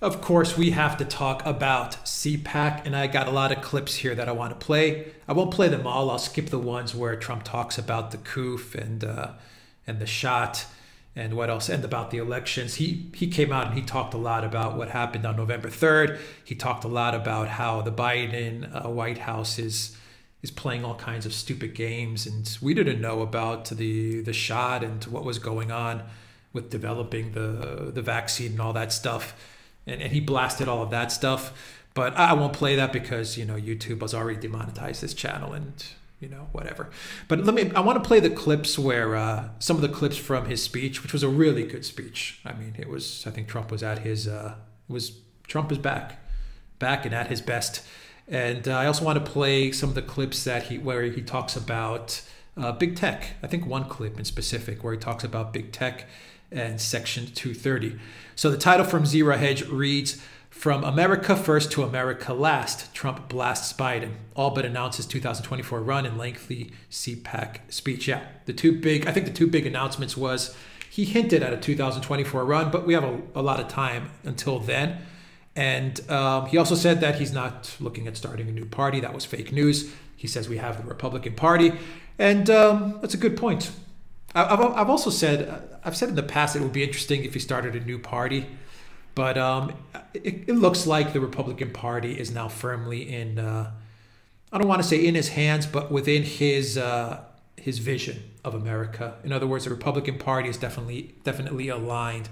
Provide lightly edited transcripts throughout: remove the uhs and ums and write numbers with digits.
Of course, we have to talk about CPAC, and I got a lot of clips here that I want to play. I won't play them all. I'll skip the ones where Trump talks about the coup and the shot and what else, and about the elections. He came out and he talked a lot about what happened on November 3rd. He talked a lot about how the Biden White House is playing all kinds of stupid games, and we didn't know about the shot and what was going on with developing the vaccine and all that stuff. And he blasted all of that stuff, but I won't play that because, you know, YouTube has already demonetized this channel and, you know, whatever. But I want to play the clips where some of the clips from his speech, which was a really good speech. I mean, I think Trump was at his, Trump is back and at his best. And I also want to play some of the clips where he talks about big tech. I think one clip in specific where he talks about big tech and Section 230. So the title from Zero Hedge reads, "From America First to America Last, Trump blasts Biden, all but announces 2024 run in lengthy CPAC speech." Yeah, I think the two big announcements was he hinted at a 2024 run, but we have a lot of time until then. And he also said that he's not looking at starting a new party. That was fake news. He says we have the Republican Party. And that's a good point. I've also said, I've said in the past it would be interesting if he started a new party, but it looks like the Republican Party is now firmly in, I don't want to say in his hands, but within his vision of America. In other words, the Republican Party is definitely aligned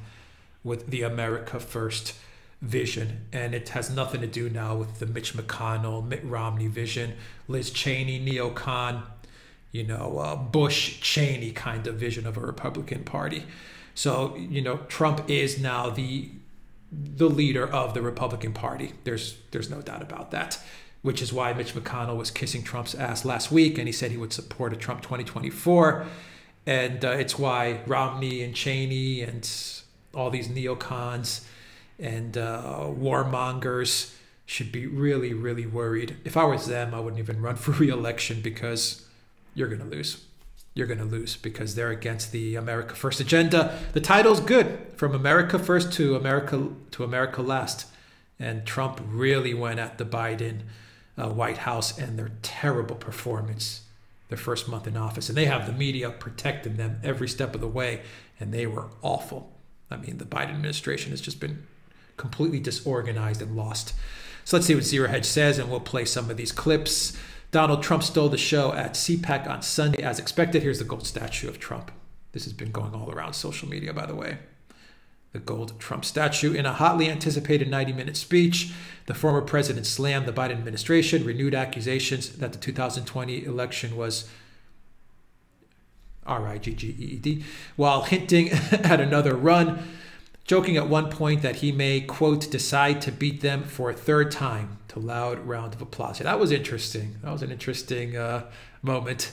with the America First vision, and it has nothing to do now with the Mitch McConnell, Mitt Romney vision, Liz Cheney, neocon, you know, Bush Cheney kind of vision of a Republican Party. So, you know, Trump is now the leader of the Republican Party. There's no doubt about that, which is why Mitch McConnell was kissing Trump's ass last week, and he said he would support a Trump 2024. And it's why Romney and Cheney and all these neocons and warmongers should be really, really worried. If I was them, I wouldn't even run for re-election, because you're going to lose. You're going to lose because they're against the America First agenda. The title's good, From America First to America Last. And Trump really went at the Biden White House and their terrible performance their first month in office. And they have the media protecting them every step of the way, and they were awful. I mean, the Biden administration has just been completely disorganized and lost. So let's see what Zero Hedge says, and we'll play some of these clips. Donald Trump stole the show at CPAC on Sunday as expected. Here's the gold statue of Trump. This has been going all around social media, by the way. The gold Trump statue. In a hotly anticipated 90-minute speech, the former president slammed the Biden administration, renewed accusations that the 2020 election was rigged, while hinting at another run, joking at one point that he may, quote, decide to beat them for a third time, to loud round of applause. Yeah, that was interesting. That was an interesting moment.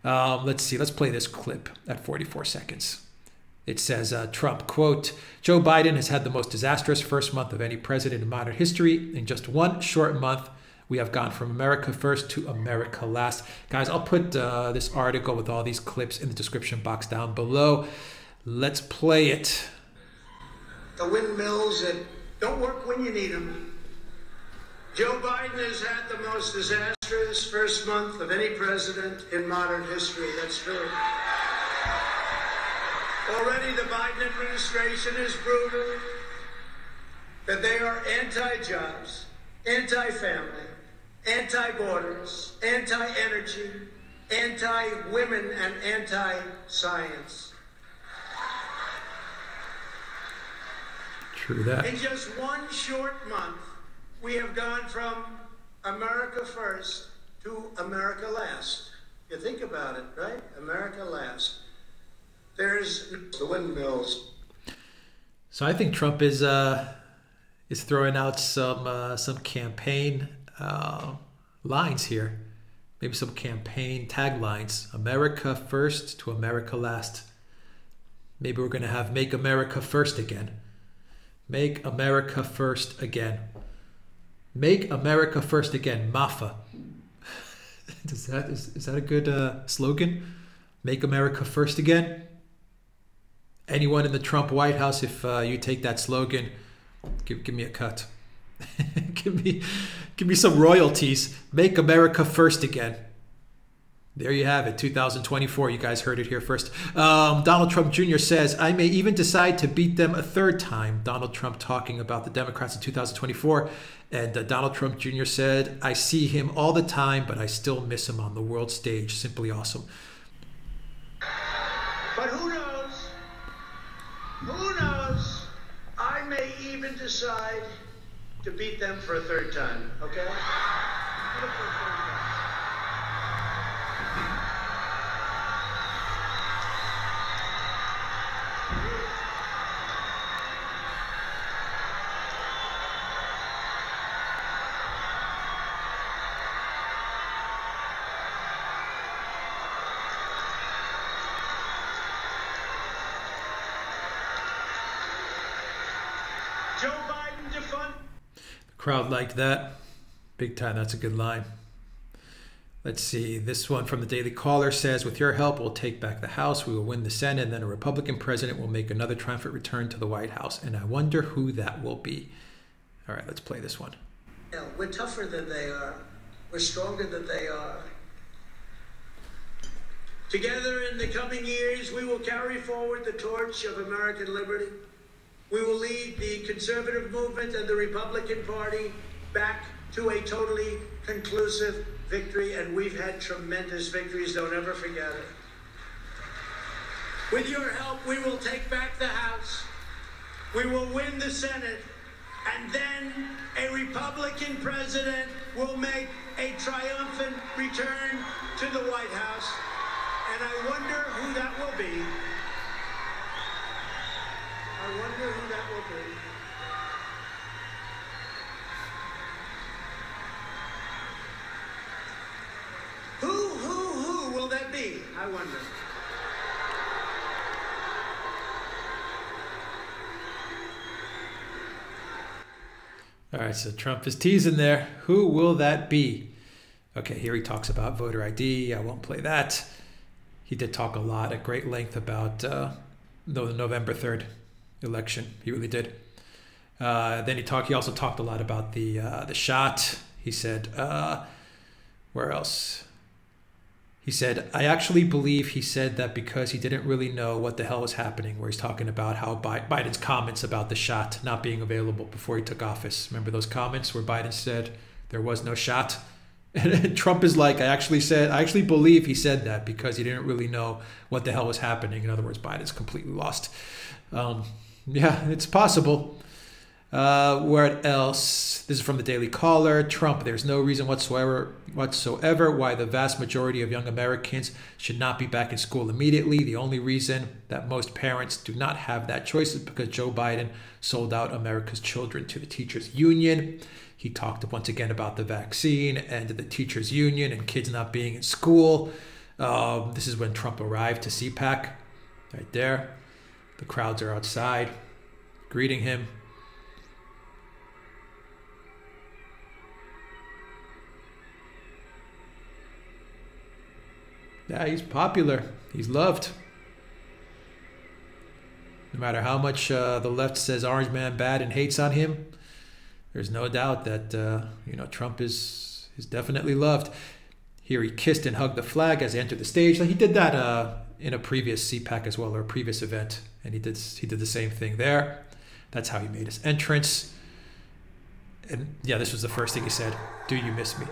Let's see. Let's play this clip at 44 seconds. It says, Trump, quote, "Joe Biden has had the most disastrous first month of any president in modern history. In just one short month, we have gone from America First to America Last." Guys, I'll put this article with all these clips in the description box down below. Let's play it. The windmills that don't work when you need them. Joe Biden has had the most disastrous first month of any president in modern history. That's true. Already the Biden administration has proven that they are anti-jobs, anti-family, anti-borders, anti-energy, anti-women, and anti-science. True that. In just one short month, we have gone from America First to America Last. You think about it, right? America Last. There's the windmills. So I think Trump is throwing out some campaign lines here. Maybe some campaign taglines. America First to America Last. Maybe we're going to have Make America First Again. Make America First Again. Make America First Again. MAFA. Is that a good slogan? Make America First Again. Anyone in the Trump White House, if you take that slogan, Give me a cut. give me some royalties. Make America first again. There you have it, 2024. You guys heard it here first. Donald Trump Jr. says, I may even decide to beat them a third time. Donald Trump talking about the Democrats in 2024. And Donald Trump Jr. said, I see him all the time, but I still miss him on the world stage. Simply awesome. But who knows? Who knows? I may even decide to beat them for a third time, okay? Joe Biden defund. The crowd liked that. Big time. That's a good line. Let's see. This one from the Daily Caller says, with your help, we'll take back the House. We will win the Senate. And then a Republican president will make another triumphant return to the White House. And I wonder who that will be. All right, let's play this one. Yeah, we're tougher than they are. We're stronger than they are. Together in the coming years, we will carry forward the torch of American liberty. We will lead the conservative movement and the Republican Party back to a totally conclusive victory, and we've had tremendous victories. Don't ever forget it. With your help, we will take back the House. We will win the Senate, and then a Republican president will make a triumphant return to the White House. And I wonder who that will be. I wonder who that will be. Who will that be? I wonder. All right, so Trump is teasing there. Who will that be? Okay, here he talks about voter ID. I won't play that. He did talk a lot at great length about the November 3rd election. He really did. Then he also talked a lot about the shot. He said, where else? He said, I actually believe he said that because he didn't really know what the hell was happening, where he's talking about how Biden's comments about the shot not being available before he took office. Remember those comments where Biden said there was no shot? And Trump is like, I actually believe he said that because he didn't really know what the hell was happening. In other words, Biden's completely lost. Yeah, it's possible. What else? This is from the Daily Caller. Trump, there's no reason whatsoever why the vast majority of young Americans should not be back in school immediately. The only reason that most parents do not have that choice is because Joe Biden sold out America's children to the teachers union. He talked once again about the vaccine and the teachers union and kids not being in school. This is when Trump arrived to CPAC, right there. The crowds are outside greeting him. Yeah, he's popular. He's loved. No matter how much the left says Orange Man bad and hates on him, there's no doubt that Trump is definitely loved. Here he kissed and hugged the flag as he entered the stage. He did that in a previous CPAC as well, or a previous event, and he did the same thing there. That's how he made his entrance. And yeah, this was the first thing he said. Do you miss me?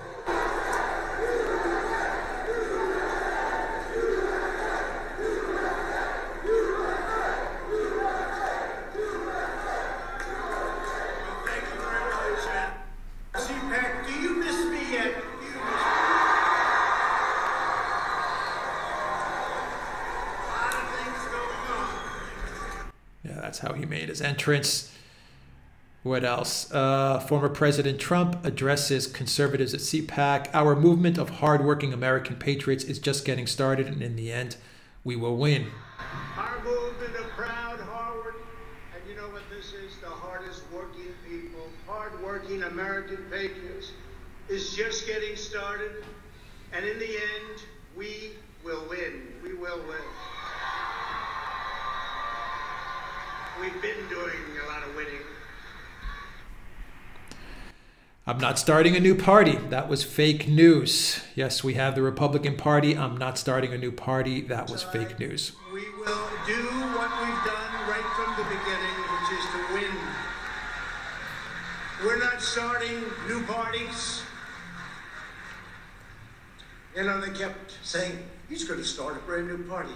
That's how he made his entrance. What else? Former President Trump addresses conservatives at CPAC. Our movement of hardworking American patriots is just getting started, and in the end, we will win. Our movement of proud, hard, and you know what this is? The hardest working people, hardworking American patriots, is just getting started, and in the end, we will win. We will win. We've been doing a lot of winning. I'm not starting a new party. That was fake news. Yes, we have the Republican Party. I'm not starting a new party. That was fake news. We will do what we've done right from the beginning, which is to win. We're not starting new parties. You know, they kept saying, he's going to start a brand new party.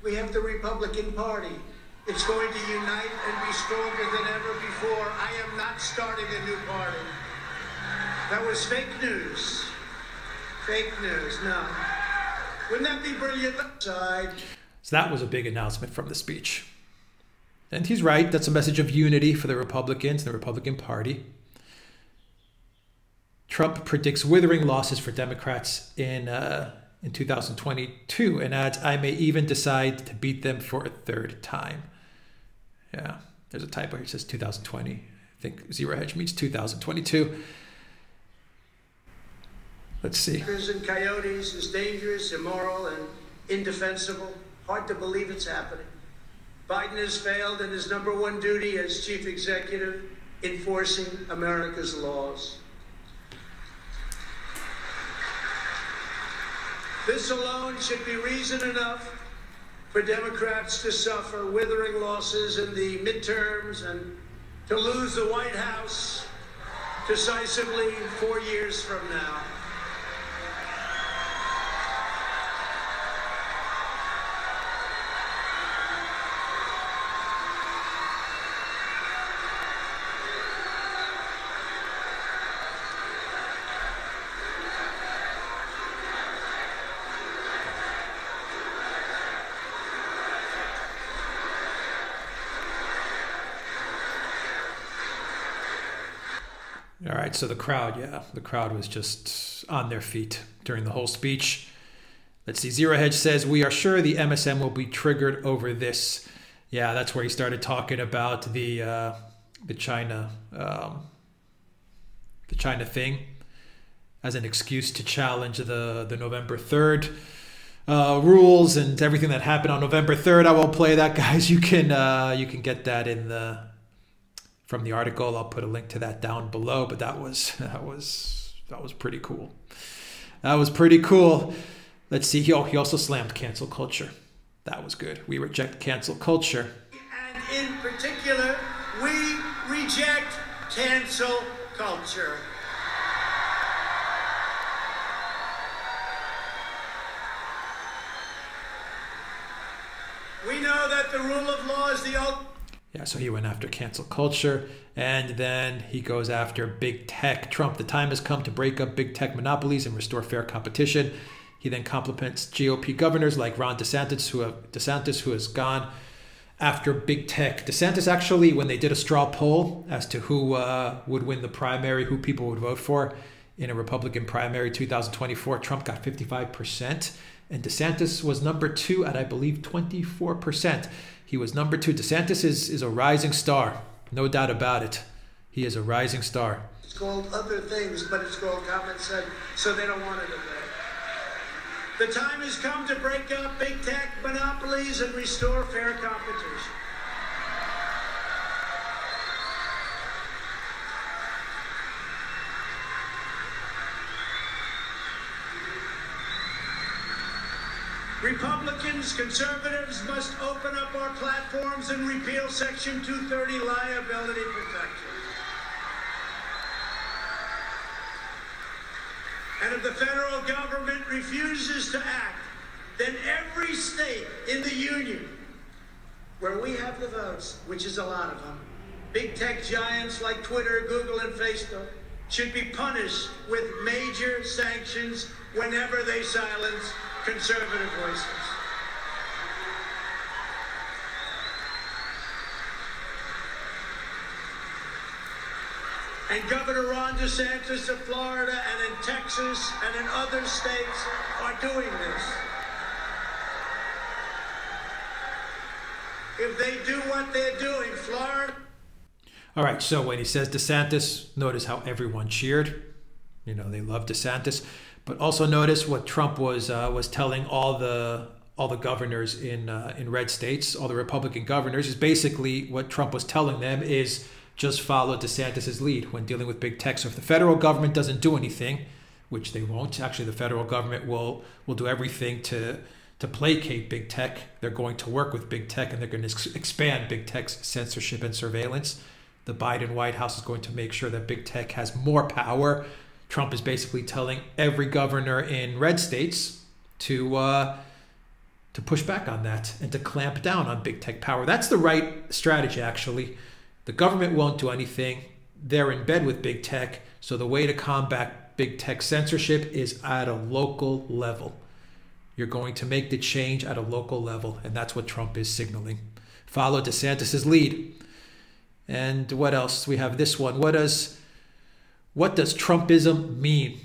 We have the Republican Party. It's going to unite and be stronger than ever before. I am not starting a new party. That was fake news. Fake news, no. Wouldn't that be brilliant? Side. So that was a big announcement from the speech. And he's right. That's a message of unity for the Republicans, the Republican Party. Trump predicts withering losses for Democrats in 2022 and adds, I may even decide to beat them for a third time. Yeah, there's a typo here. It says 2020. I think Zero Hedge means 2022. Let's see. And coyotes is dangerous, immoral, and indefensible. Hard to believe it's happening. Biden has failed in his number one duty as chief executive, enforcing America's laws. This alone should be reason enough for Democrats to suffer withering losses in the midterms and to lose the White House decisively 4 years from now. All right, so the crowd was just on their feet during the whole speech. Let's see, Zero Hedge says, we are sure the MSM will be triggered over this. Yeah, that's where he started talking about the China thing as an excuse to challenge the November 3rd rules and everything that happened on November 3rd. I won't play that, guys. You can get that from the article. I'll put a link to that down below, but that was pretty cool. That was pretty cool. Let's see. He also slammed cancel culture. That was good. We reject cancel culture. And in particular, we reject cancel culture. We know that the rule of law is the ultimate. Yeah, so he went after cancel culture, and then he goes after big tech. Trump, the time has come to break up big tech monopolies and restore fair competition. He then compliments GOP governors like Ron DeSantis, who has gone after big tech. DeSantis actually, when they did a straw poll as to who would win the primary, who people would vote for in a Republican primary 2024, Trump got 55%, and DeSantis was number 2 at, I believe, 24%. He was number 2. DeSantis is a rising star. No doubt about it. He is a rising star. It's called other things, but it's called common sense, so they don't want it in there. The time has come to break up big tech monopolies and restore fair competition. Republicans, conservatives must open up our platforms and repeal Section 230 liability protection. And if the federal government refuses to act, then every state in the union where we have the votes, which is a lot of them, big tech giants like Twitter, Google, and Facebook, should be punished with major sanctions whenever they silence conservative voices. And Governor Ron DeSantis of Florida and in Texas and in other states are doing this. If they do what they're doing, Florida. All right, so when he says DeSantis, notice how everyone cheered. You know, they love DeSantis. But also notice what Trump was telling all the governors in red states, all the Republican governors, is basically what Trump was telling them is just follow DeSantis's lead when dealing with big tech. So if the federal government doesn't do anything, which they won't, actually the federal government will do everything to placate big tech. They're going to work with big tech, and they're going to expand big tech's censorship and surveillance. The Biden White House is going to make sure that big tech has more power. Trump is basically telling every governor in red states to push back on that and to clamp down on big tech power. That's the right strategy, actually. The government won't do anything. They're in bed with big tech. So the way to combat big tech censorship is at a local level. You're going to make the change at a local level, and that's what Trump is signaling. Follow DeSantis's lead. And what else? We have this one. What does Trumpism mean?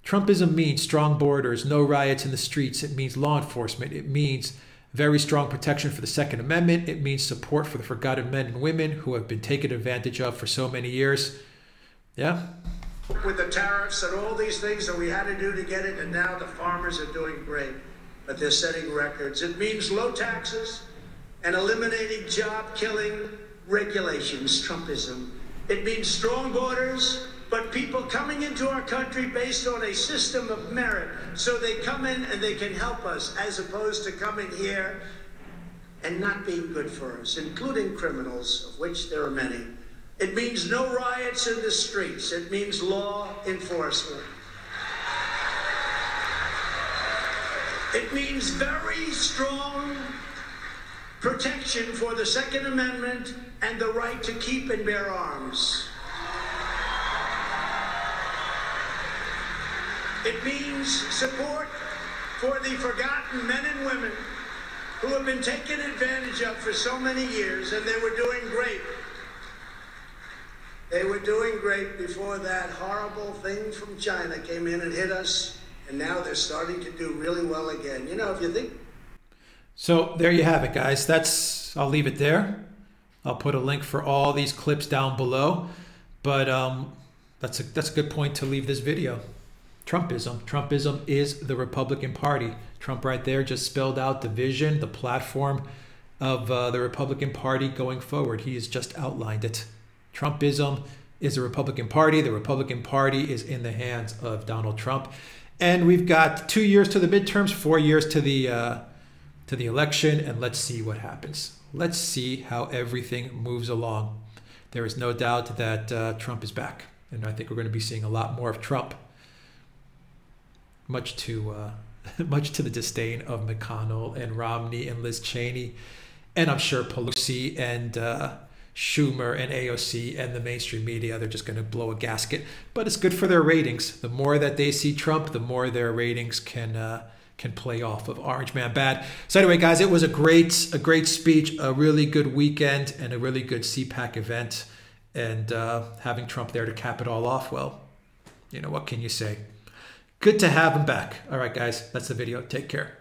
Trumpism means strong borders, no riots in the streets. It means law enforcement. It means very strong protection for the Second Amendment. It means support for the forgotten men and women who have been taken advantage of for so many years. Yeah. With the tariffs and all these things that we had to do to get it, and now the farmers are doing great, but they're setting records. It means low taxes and eliminating job-killing regulations, Trumpism. It means strong borders, but people coming into our country based on a system of merit. So they come in and they can help us, as opposed to coming here and not being good for us, including criminals, of which there are many. It means no riots in the streets. It means law enforcement. It means very strong protection for the Second Amendment and the right to keep and bear arms. It means support for the forgotten men and women who have been taken advantage of for so many years, and they were doing great. They were doing great before that horrible thing from China came in and hit us, and now they're starting to do really well again. You know, if you think... So there you have it, guys. I'll leave it there. I'll put a link for all these clips down below. But that's a good point to leave this video. Trumpism. Trumpism is the Republican Party. Trump right there just spelled out the vision, the platform of the Republican Party going forward. He has just outlined it. Trumpism is the Republican Party. The Republican Party is in the hands of Donald Trump. And we've got 2 years to the midterms, 4 years to the election, and let's see what happens. Let's see how everything moves along. There is no doubt that Trump is back, and I think we're going to be seeing a lot more of Trump, much to the disdain of McConnell and Romney and Liz Cheney, and I'm sure Pelosi and Schumer and AOC and the mainstream media. They're just going to blow a gasket, but it's good for their ratings. The more that they see Trump, the more their ratings can play off of Orange Man Bad. So anyway, guys, it was a great speech, a really good weekend, and a really good CPAC event. And having Trump there to cap it all off, well, you know, what can you say? Good to have him back. All right, guys, that's the video. Take care.